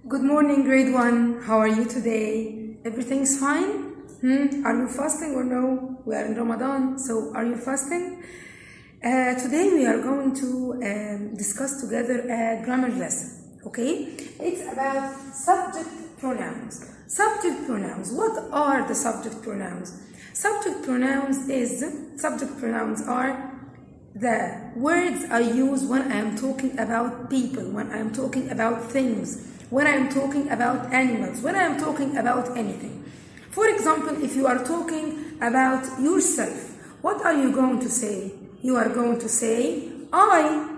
Good morning, grade 1. How are you today? Everything's fine? Are you fasting or no? We are in Ramadan, so are you fasting? Today we are going to discuss together a grammar lesson, okay? It's about subject pronouns. Subject pronouns. What are the subject pronouns? Subject pronouns are the words I use when I am talking about people, when I am talking about things, when I am talking about animals, when I am talking about anything. For example, if you are talking about yourself, what are you going to say? You are going to say, I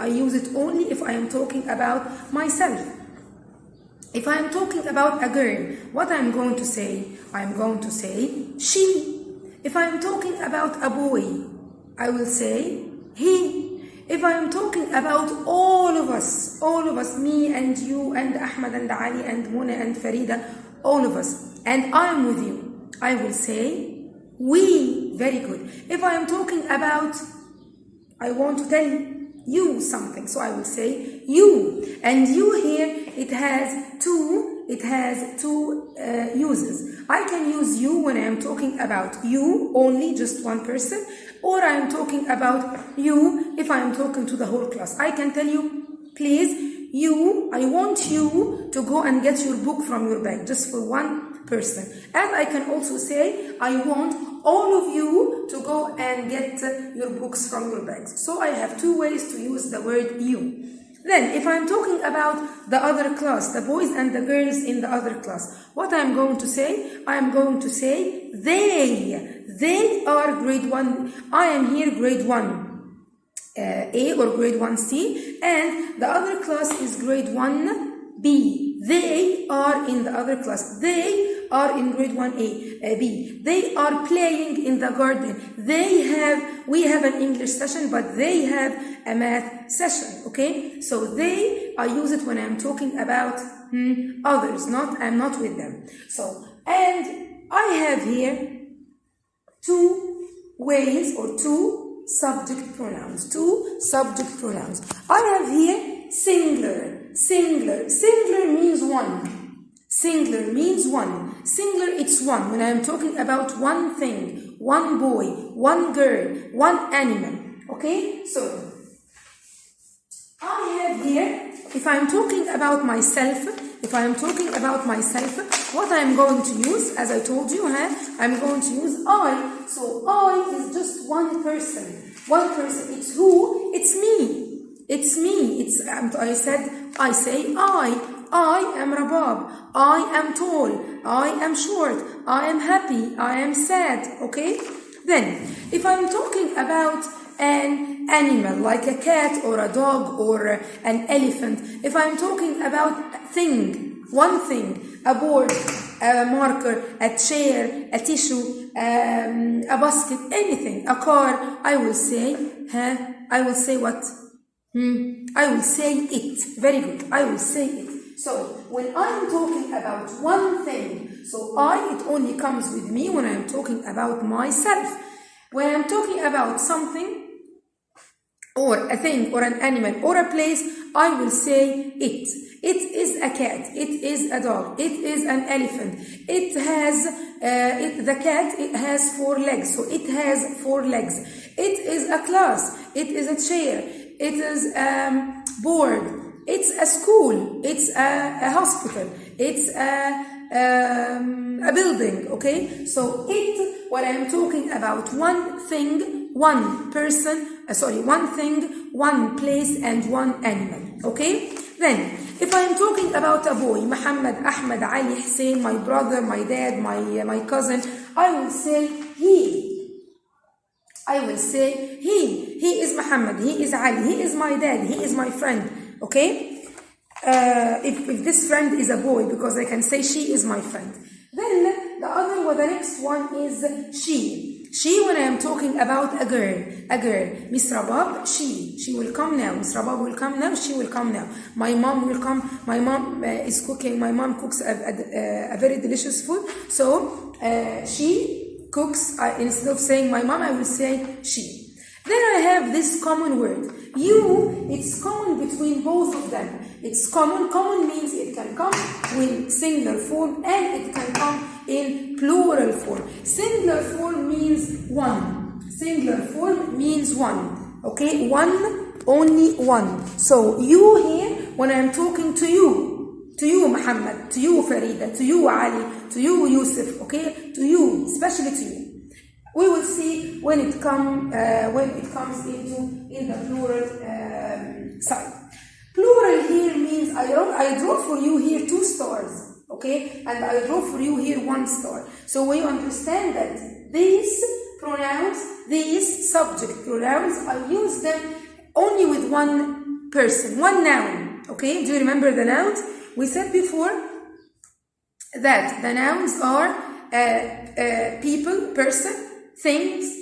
use it only if I am talking about myself. If I am talking about a girl, what I am going to say? I am going to say she. If I am talking about a boy, I will say he. If I am talking about all of us, me and you and Ahmed and Ali and Mona and Farida, all of us, and I am with you, I will say we. Very good. If I am talking about, I want to tell you something, so I will say you. And you here, it has two uses. I can use you when I am talking about you, only just one person, or I am talking about you if I am talking to the whole class. I can tell you, please, you, I want you to go and get your book from your bag, just for one person. And I can also say, I want all of you to go and get your books from your bags. So I have two ways to use the word you. Then, if I'm talking about the other class, the boys and the girls in the other class, what I'm going to say? I'm going to say they. They are grade 1. I am here grade 1 A or grade 1 C, and the other class is grade 1 B. They are in the other class. They are in grade 1 A, B. They are playing in the garden. We have an English session, but they have a math session, okay? So they, I use it when I'm talking about others, I'm not with them. So, and I have here two ways or two subject pronouns. I have here singular. Singular means one. Singular, it's one. When I am talking about one thing, one boy, one girl, one animal. Okay? So, I have here, if I am talking about myself, what I am going to use, as I told you, I'm going to use I. So, I is just one person. It's who? It's me. I say I am Rabab. I am tall. I am short. I am happy. I am sad. Okay? Then, if I'm talking about an animal, like a cat or a dog or an elephant, if I'm talking about one thing, a board, a marker, a chair, a tissue, a basket, anything, a car, I will say what? I will say it. Very good. I will say it. So, when I'm talking about one thing, so it only comes with me when I'm talking about myself. When I'm talking about something, or a thing, or an animal, or a place, I will say it. It is a cat. It is a dog. It is an elephant. It has, the cat, it has 4 legs, so it has 4 legs. It is a class. It is a chair. It is a board. It's a school. It's a hospital. It's a building, okay? So when I'm talking about one thing, one person, one thing, one place, and one animal, okay? Then, if I'm talking about a boy, Muhammad, Ahmed, Ali, Hussein, my brother, my dad, my cousin, I will say he. He is Muhammad, he is Ali, he is my dad, he is my friend, okay? If this friend is a boy, because I can say she is my friend. Then the next one is she. She, when I am talking about a girl. Miss Rabab, she will come now. Miss Rabab will come now, she will come now. My mom will come. My mom is cooking. My mom cooks a very delicious food. So, she cooks. Instead of saying my mom, I will say she. Then I have this common word. You, it's common between both of them. It's common. Common means it can come in singular form and it can come in plural form. Singular form means one. Singular form means one. Okay, one, only one. So you here, when I'm talking to you Muhammad, to you Farida, to you Ali, to you Yusuf, okay, to you, especially to you. We will see when it comes in the plural side. Plural here means I draw for you here 2 stars, okay, and I draw for you here 1 star. So we understand that these pronouns, these subject pronouns, I use them only with one person, one noun. Okay, do you remember the nouns? We said before that the nouns are people, person, things,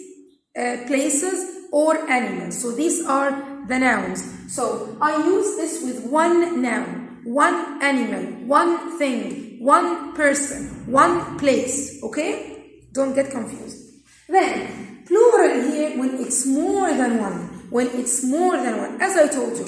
places, or animals. So these are the nouns. So I use this with one noun, one animal, one thing, one person, one place. Okay? Don't get confused. Then plural here when it's more than one. When it's more than one. As I told you,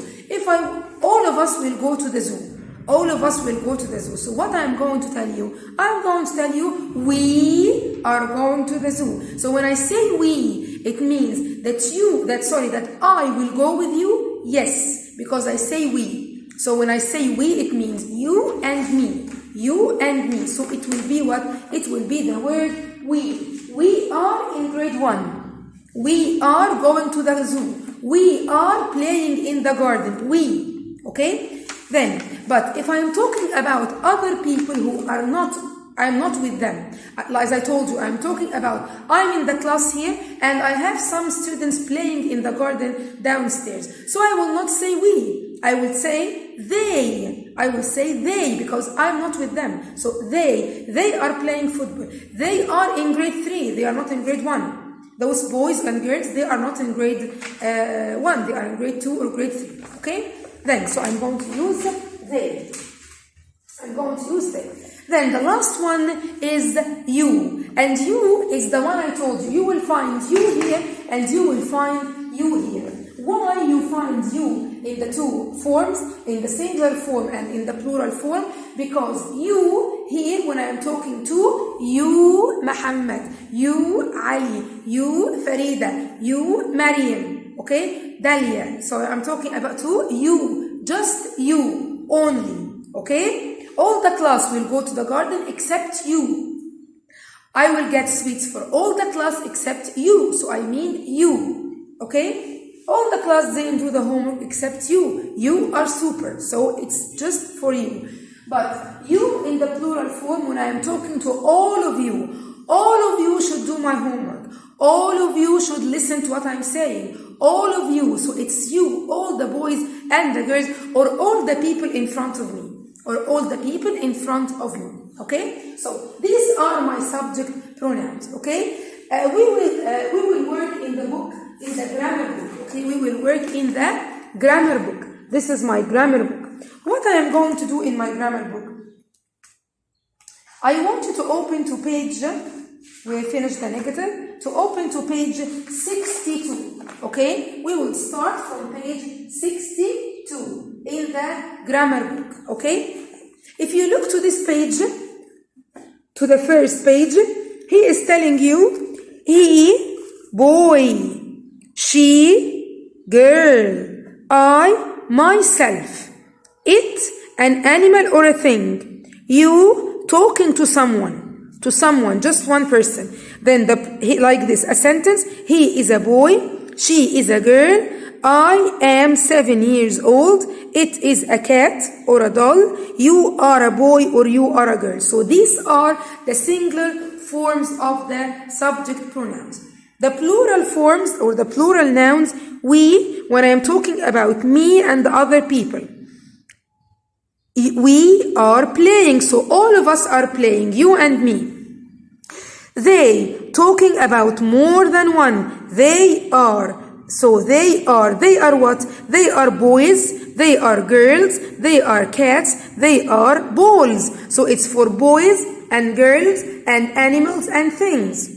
all of us will go to the zoo. All of us will go to the zoo. So what I'm going to tell you? I'm going to tell you we are going to the zoo. So when I say we, it means that I will go with you. Yes, because I say we. So when I say we, it means you and me. You and me. So it will be what? It will be the word we. We are in grade 1. We are going to the zoo. We are playing in the garden. We. Okay? Then, but if I'm talking about other people who are not, I'm not with them. As I told you, I'm talking about, I'm in the class here and I have some students playing in the garden downstairs. So I will not say we. I will say they. I will say they because I'm not with them. So they are playing football. They are in grade 3. They are not in grade 1. Those boys and girls, they are not in grade 1. They are in grade 2 or grade 3. Okay? Then, so I'm going to use they. I'm going to use they. Then the last one is you. And you is the one I told you. You will find you here and you will find you here. Why you find you in the 2 forms, in the singular form and in the plural form? Because you here, when I am talking to you, Muhammad, you, Ali, you, Farida, you, Maryam, okay, Dalia. So I'm talking about you, just you, only, okay? All the class will go to the garden except you. I will get sweets for all the class except you. So I mean you, okay? All the class didn't do the homework except you. You are super, so it's just for you. But you in the plural form, when I am talking to all of you should do my homework. All of you should listen to what I'm saying. All of you, so it's you, all the boys and the girls, or all the people in front of me. Or all the people in front of me. Okay? So these are my subject pronouns. Okay? We will work in the book, in the grammar book. Okay? We will work in the grammar book. This is my grammar book. What I am going to do in my grammar book? I want you to open to page, we finished the negative, to open to page 62. Okay? We will start from page 62 in the grammar book. Okay? If you look to this page, to the first page, he is telling you, he, boy, she, girl, I, myself, it, an animal or a thing, you, talking to someone, just one person. Then like this, a sentence, he is a boy, she is a girl, I am 7 years old, it is a cat or a doll, you are a boy or you are a girl. So these are the singular forms of the subject pronouns. The plural forms or the plural nouns, we, when I am talking about me and the other people, we are playing, so all of us are playing, you and me. They, talking about more than one, they are, so they are what? They are boys, they are girls, they are cats, they are balls. So it's for boys and girls and animals and things.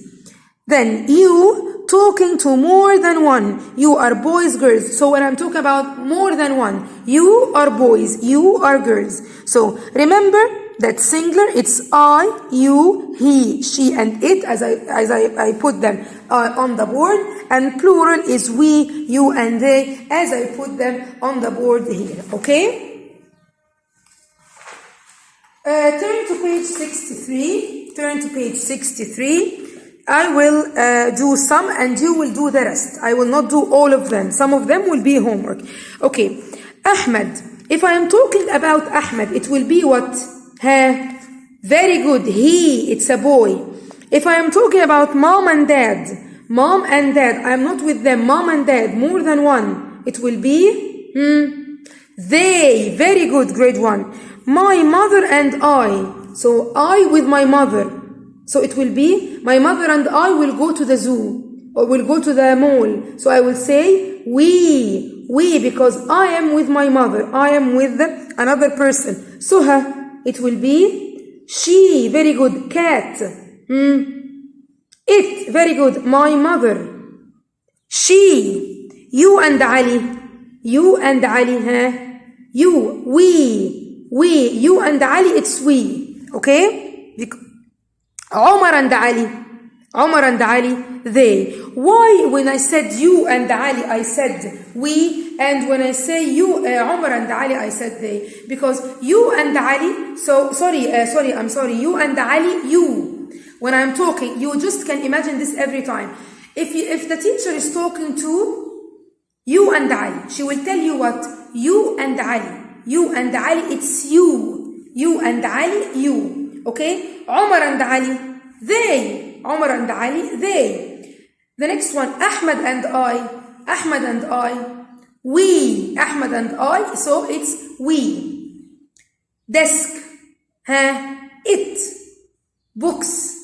Then you, talking to more than one. You are boys, girls. So when I'm talking about more than one, you are boys, you are girls. So remember that singular, it's I, you, he, she, and it, as I put them on the board, and plural is we, you, and they, as I put them on the board here. Okay? Turn to page 63. Turn to page 63. I will do some and you will do the rest. I will not do all of them. Some of them will be homework. Okay. Ahmed. If I am talking about Ahmed, it will be what? Very good. He. It's a boy. If I am talking about mom and dad, I am not with them. Mom and dad, more than one. It will be they. Very good. Grade 1. My mother and I. So I with my mother. So it will be my mother and I will go to the zoo or will go to the mall. So I will say we because I am with my mother. I am with another person. Suha, it will be she. Very good. Cat. It. Very good. My mother. She. You and Ali. You and Ali. You. We. You and Ali, it's we. Okay? Omar and Ali, they. Why when I said you and Ali, I said we, and when I say you, Omar and Ali, I said they? Because you and Ali, I'm sorry, you and Ali, you. When I'm talking, you just can imagine this every time. If the teacher is talking to you and Ali, she will tell you what? You and Ali. You and Ali, it's you. You and Ali, you. Okay? Omar and Ali, they. Omar and Ali, they. The next one, Ahmed and I, we. Ahmed and I, so it's we. Desk, it. Books,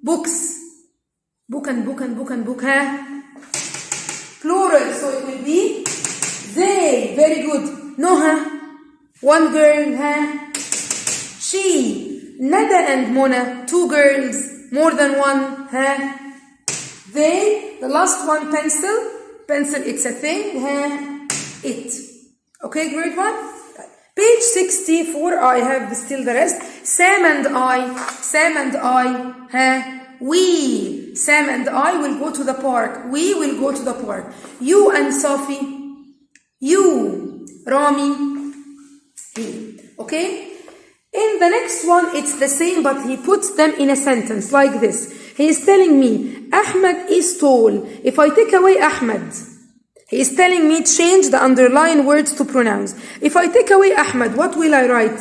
books. Book, plural, so it will be they. Very good. No, one girl, she. Nada and Mona, two girls, more than one, they. The last one, pencil, it's a thing, it. Okay, grade 1? Page 64, I have still the rest. Sam and I, we. Sam and I will go to the park. We will go to the park. You and Sophie, you. Rami, he. Okay? In the next one, it's the same, but he puts them in a sentence like this. He is telling me, Ahmed is tall. If I take away Ahmed, he is telling me change the underlined words to pronouns. If I take away Ahmed, what will I write?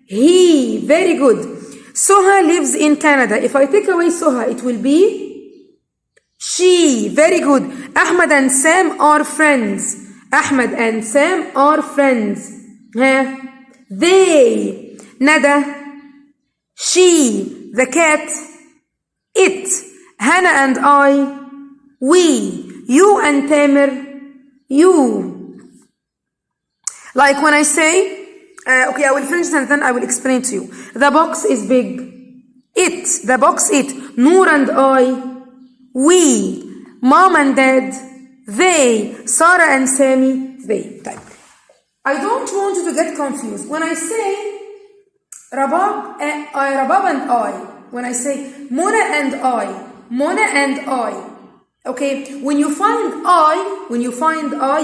He. Very good. Soha lives in Canada. If I take away Soha, it will be she. Very good. Ahmed and Sam are friends. Ahmed and Sam are friends. They. Nada. She. The cat. It. Hannah and I. We. You and Tamer. You. Like when I say, okay, I will finish and then I will explain to you. The box is big. It. The box, it. Noor and I. We. Mom and Dad. They. Sarah and Sammy. They. Type. I don't want you to get confused. When I say Rabab and I, when I say Mona and I, okay, when you find I,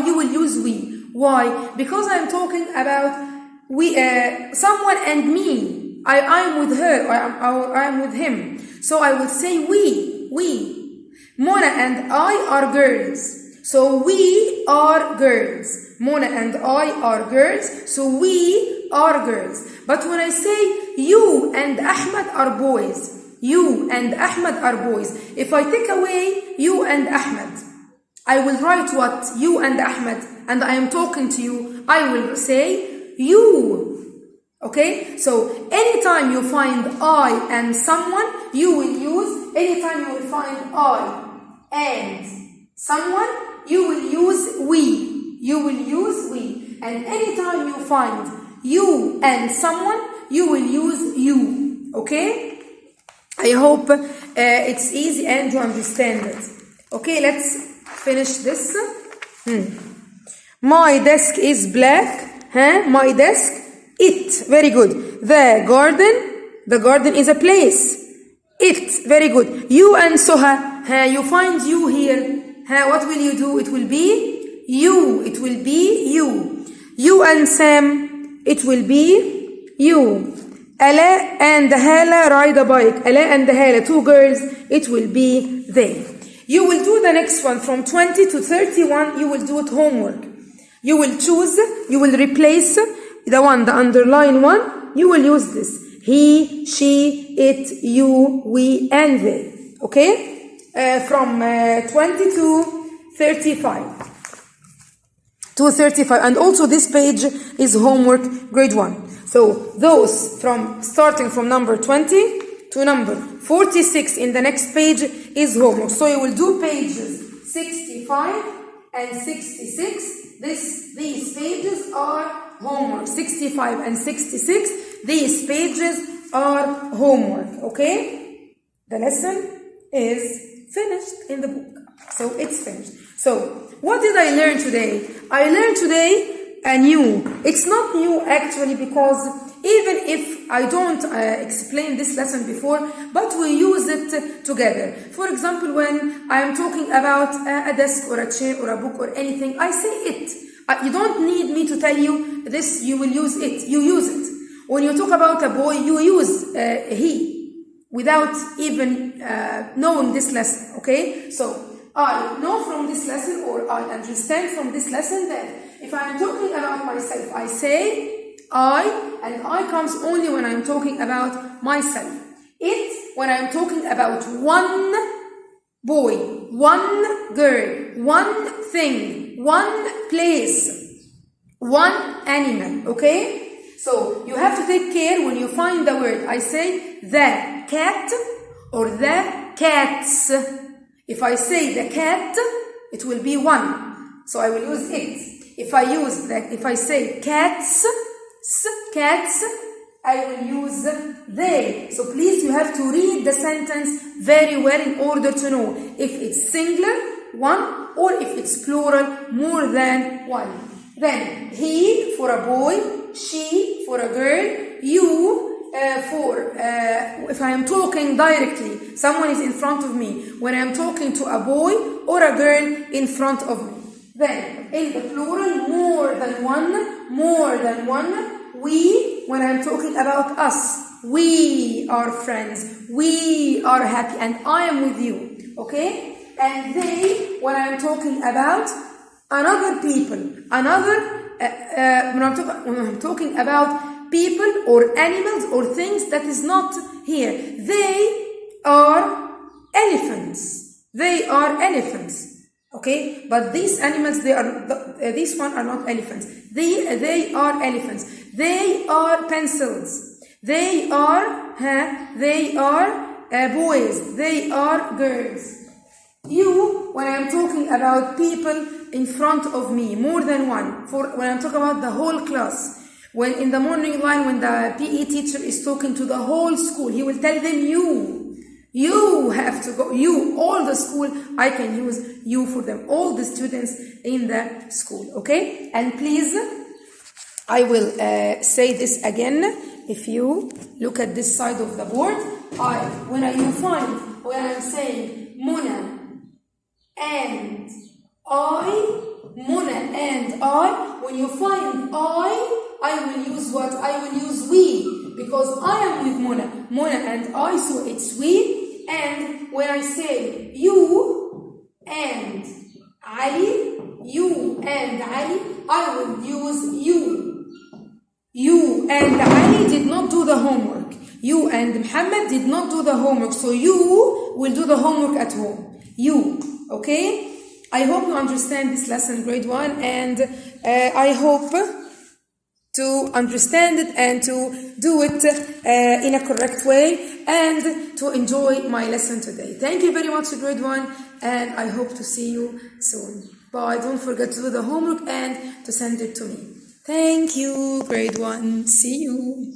you will use we. Why? Because I'm talking about we, someone and me. I'm with her, or I'm with him. So I will say we. Mona and I are girls. So we are girls. Mona and I are girls, so we are girls. But when I say you and Ahmed are boys, if I take away you and Ahmed, I will write what? You and Ahmed, and I am talking to you, I will say you. Okay? So anytime you find I and someone, you will use, anytime you will find I and someone, you will use we. And anytime you find you and someone, you will use you. Okay? I hope it's easy and you understand it. Okay, let's finish this. My desk is black. My desk, it, very good. The garden is a place. It, very good. You and Soha, you find you here. What will you do? It will be you. It will be you. You and Sam, it will be you. Ala and Hala ride a bike. Ala and Hala, two girls, it will be they. You will do the next one from 20 to 31. You will do it homework. You will choose, you will replace the underline one. You will use this. He, she, it, you, we, and they. Okay? From 20 to 35. To 35. And also this page is homework grade 1. So those starting from number 20 to number 46 in the next page is homework. So you will do pages 65 and 66. These pages are homework. 65 and 66. These pages are homework. Okay? The lesson is finished in the book. So it's finished. So what did I learn today? I learned today a new. It's not new actually, because even if I don't explain this lesson before, but we use it together. For example, when I am talking about a desk or a chair or a book or anything, I say it. You don't need me to tell you this, you will use it. You use it. When you talk about a boy, you use he, without even knowing this lesson, okay? So, I know from this lesson, or I understand from this lesson, that if I am talking about myself, I say I, and I comes only when I am talking about myself. It, when I am talking about one boy, one girl, one thing, one place, one animal, okay? So, you have to take care when you find the word. I say the cat or the cats. If I say the cat, it will be one. So I will use it. If I say cats, cats, I will use they. So please, you have to read the sentence very well in order to know if it's singular, one, or if it's plural, more than one. Then, he for a boy, she for a girl, you if I am talking directly, someone is in front of me, when I am talking to a boy or a girl in front of me. Then, in the plural, more than one, we, when I am talking about us, we are friends, we are happy, and I am with you, okay? And they, when I am talking about another people, when I'm talking about people or animals or things that is not here. They are elephants. They are elephants. Okay? But these animals, these one are not elephants. They are elephants. They are pencils. They are boys. They are girls. You, when I'm talking about people in front of me, more than one, when I'm talking about the whole class, when in the morning line, when the PE teacher is talking to the whole school, he will tell them you have to go, all the school, I can use you for them, all the students in the school, okay? And please, I will say this again. If you look at this side of the board, when I'm saying Mona and I, when you find I will use what? I will use we, because I am with Mona and I, so it's we. And when I say you and Ali, I will use you. You and Ali did not do the homework. You and Muhammad did not do the homework, so you will do the homework at home. You, okay? I hope you understand this lesson, grade 1, and I hope to understand it and to do it in a correct way and to enjoy my lesson today. Thank you very much, grade 1, and I hope to see you soon. Bye. Don't forget to do the homework and to send it to me. Thank you, grade 1. See you.